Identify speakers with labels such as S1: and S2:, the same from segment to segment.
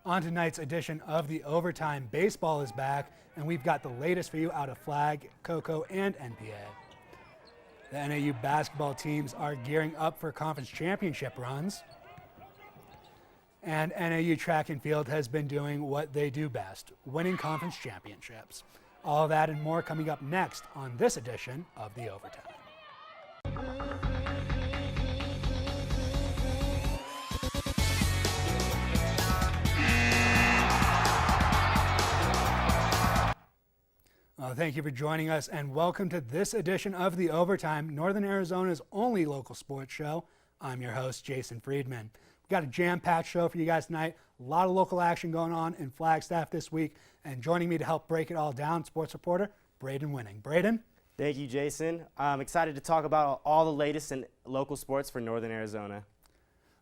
S1: On tonight's edition of the Overtime, baseball is back, and we've got the latest for you out of Flag, Cocoa, and NPA. The NAU basketball teams are gearing up for conference championship runs, and NAU track and field has been doing what they do best, winning conference championships. All that and more coming up next on this edition of the Overtime. Thank you for joining us and welcome to this edition of the Overtime, Northern Arizona's only local sports show. I'm your host, Jason Friedman. We've got a jam-packed show for you guys tonight. A lot of local action going on in Flagstaff this week, and joining me to help break it all down, sports reporter Braden Winning. Braden?
S2: Thank you, Jason. I'm excited to talk about all the latest in local sports for Northern Arizona.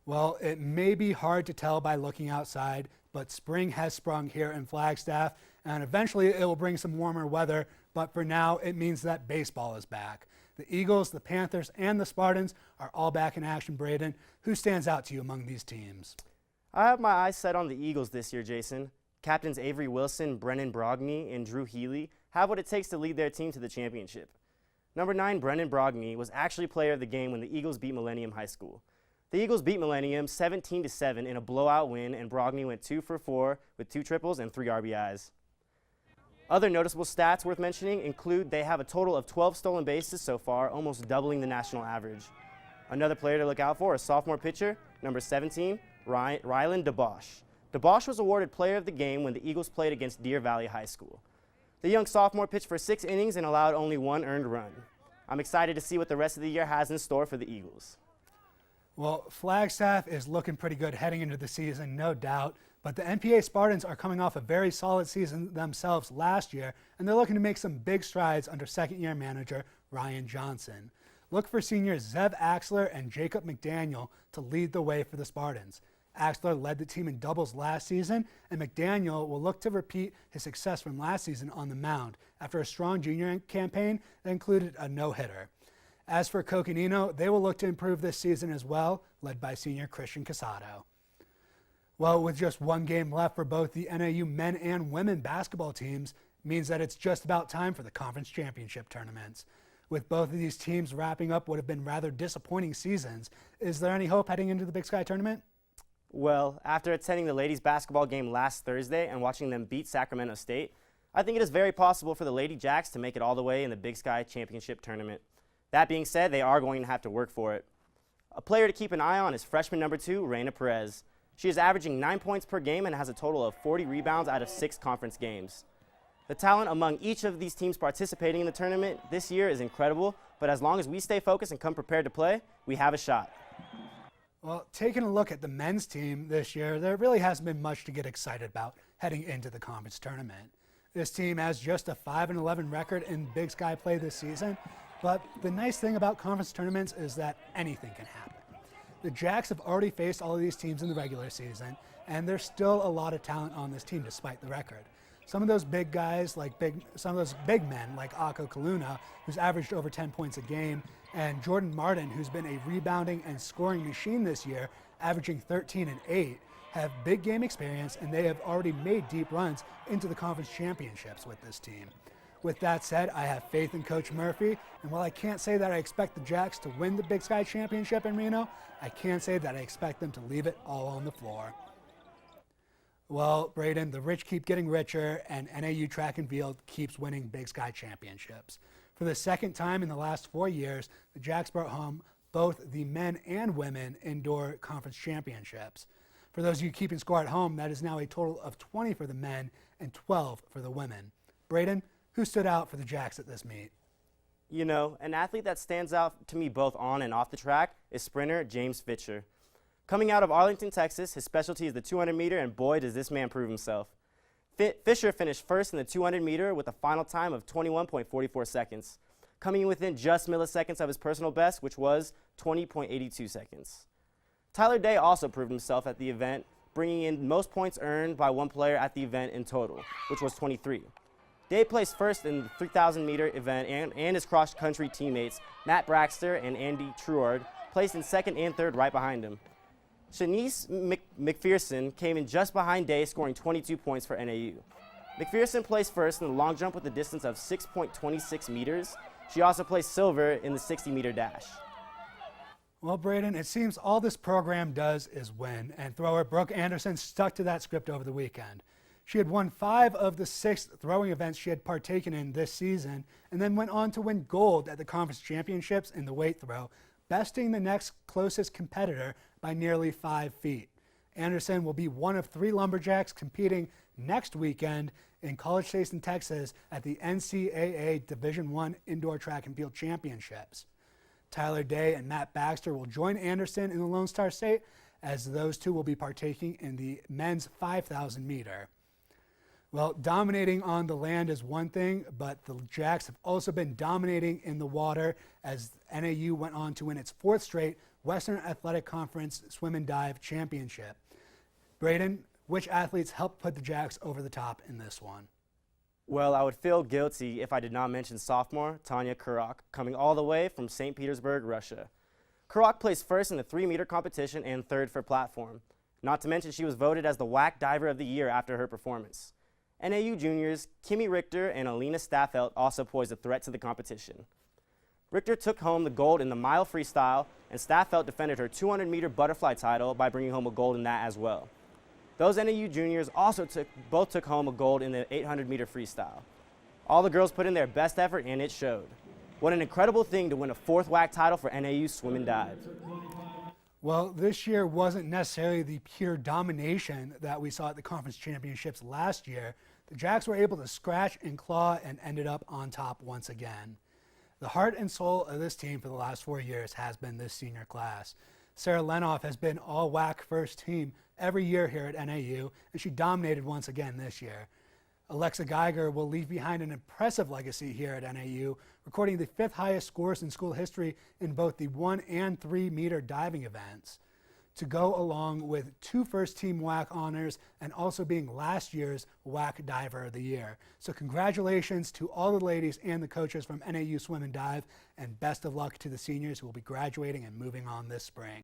S1: Well, it may be hard to tell by looking outside, but spring has sprung here in Flagstaff, and eventually it will bring some warmer weather, but for now it means that baseball is back. The Eagles, the Panthers, and the Spartans are all back in action. Braden, who stands out to you among these teams?
S2: I have my eyes set on the Eagles this year, Jason. Captains Avery Wilson, Brennan Brogny, and Drew Healy have what it takes to lead their team to the championship. Number 9, Brennan Brogny, was actually player of the game when the Eagles beat Millennium High School. The Eagles beat Millennium 17-7 in a blowout win, and Brogny went 2 for 4 with 2 triples and 3 RBIs. Other noticeable stats worth mentioning include they have a total of 12 stolen bases so far, almost doubling the national average. Another player to look out for is sophomore pitcher, number 17, Rylan DeBosch. DeBosch was awarded player of the game when the Eagles played against Deer Valley High School. The young sophomore pitched for 6 innings and allowed only 1 earned run. I'm excited to see what the rest of the year has in store for the Eagles.
S1: Well, Flagstaff is looking pretty good heading into the season, no doubt. But the NPA Spartans are coming off a very solid season themselves last year, and they're looking to make some big strides under second-year manager Ryan Johnson. Look for seniors Zev Axler and Jacob McDaniel to lead the way for the Spartans. Axler led the team in doubles last season, and McDaniel will look to repeat his success from last season on the mound after a strong junior campaign that included a no-hitter. As for Coconino, they will look to improve this season as well, led by senior Christian Casado. Well, with just 1 game left for both the NAU men and women basketball teams, means that it's just about time for the conference championship tournaments. With both of these teams wrapping up what have been rather disappointing seasons, is there any hope heading into the Big Sky tournament?
S2: Well, after attending the ladies basketball game last Thursday and watching them beat Sacramento State, I think it is very possible for the Lady Jacks to make it all the way in the Big Sky championship tournament. That being said, they are going to have to work for it. A player to keep an eye on is freshman number 2, Reno Perez. She is averaging 9 points per game and has a total of 40 rebounds out of 6 conference games. The talent among each of these teams participating in the tournament this year is incredible, but as long as we stay focused and come prepared to play, we have a shot.
S1: Well, taking a look at the men's team this year, there really hasn't been much to get excited about heading into the conference tournament. This team has just a 5-11 record in Big Sky play this season, but the nice thing about conference tournaments is that anything can happen. The Jacks have already faced all of these teams in the regular season, and there's still a lot of talent on this team despite the record. Some of those big guys, some of those big men like Akko Kaluna, who's averaged over 10 points a game, and Jordan Martin, who's been a rebounding and scoring machine this year, averaging 13 and 8, have big game experience, and they have already made deep runs into the conference championships with this team. With that said, I have faith in Coach Murphy, and while I can't say that I expect the Jacks to win the Big Sky Championship in Reno, I can say that I expect them to leave it all on the floor. Well, Braden, the rich keep getting richer, and NAU Track and Field keeps winning Big Sky Championships. For the second time in the last 4 years, the Jacks brought home both the men and women indoor conference championships. For those of you keeping score at home, that is now a total of 20 for the men and 12 for the women. Braden, who stood out for the Jacks at this meet?
S2: You know, an athlete that stands out to me both on and off the track is sprinter James Fisher. Coming out of Arlington, Texas, his specialty is the 200-meter, and boy, does this man prove himself. Fisher finished first in the 200-meter with a final time of 21.44 seconds, coming in within just milliseconds of his personal best, which was 20.82 seconds. Tyler Day also proved himself at the event, bringing in most points earned by one player at the event in total, which was 23. Day placed first in the 3,000-meter event, and his cross-country teammates, Matt Braxter and Andy Truard, placed in second and third right behind him. Shanice McPherson came in just behind Day, scoring 22 points for NAU. McPherson placed first in the long jump with a distance of 6.26 meters. She also placed silver in the 60-meter dash.
S1: Well, Braden, it seems all this program does is win, and thrower Brooke Anderson stuck to that script over the weekend. She had won 5 of the 6 throwing events she had partaken in this season, and then went on to win gold at the conference championships in the weight throw, besting the next closest competitor by nearly 5 feet. Anderson will be one of 3 Lumberjacks competing next weekend in College Station, Texas at the NCAA Division I Indoor Track and Field Championships. Tyler Day and Matt Baxter will join Anderson in the Lone Star State, as those two will be partaking in the men's 5,000 meter. Well, dominating on the land is one thing, but the Jacks have also been dominating in the water as NAU went on to win its 4th straight Western Athletic Conference Swim and Dive Championship. Braden, which athletes helped put the Jacks over the top in this one?
S2: Well, I would feel guilty if I did not mention sophomore Tanya Kurok, coming all the way from St. Petersburg, Russia. Kurok placed first in the 3-meter competition and 3rd for platform. Not to mention she was voted as the WAC Diver of the Year after her performance. NAU juniors Kimmy Richter and Alina Staffelt also posed a threat to the competition. Richter took home the gold in the mile freestyle, and Staffelt defended her 200-meter butterfly title by bringing home a gold in that as well. Those NAU juniors also both took home a gold in the 800-meter freestyle. All the girls put in their best effort, and it showed. What an incredible thing to win a 4th WAC title for NAU Swim and Dive.
S1: Well, this year wasn't necessarily the pure domination that we saw at the conference championships last year. The Jacks were able to scratch and claw and ended up on top once again. The heart and soul of this team for the last 4 years has been this senior class. Sarah Lenoff has been all WAC first team every year here at NAU, and she dominated once again this year. Alexa Geiger will leave behind an impressive legacy here at NAU, recording the 5th highest scores in school history in both the 1 and 3 meter diving events, to go along with 2 first-team WAC honors and also being last year's WAC Diver of the Year. So congratulations to all the ladies and the coaches from NAU Swim and Dive, and best of luck to the seniors who will be graduating and moving on this spring.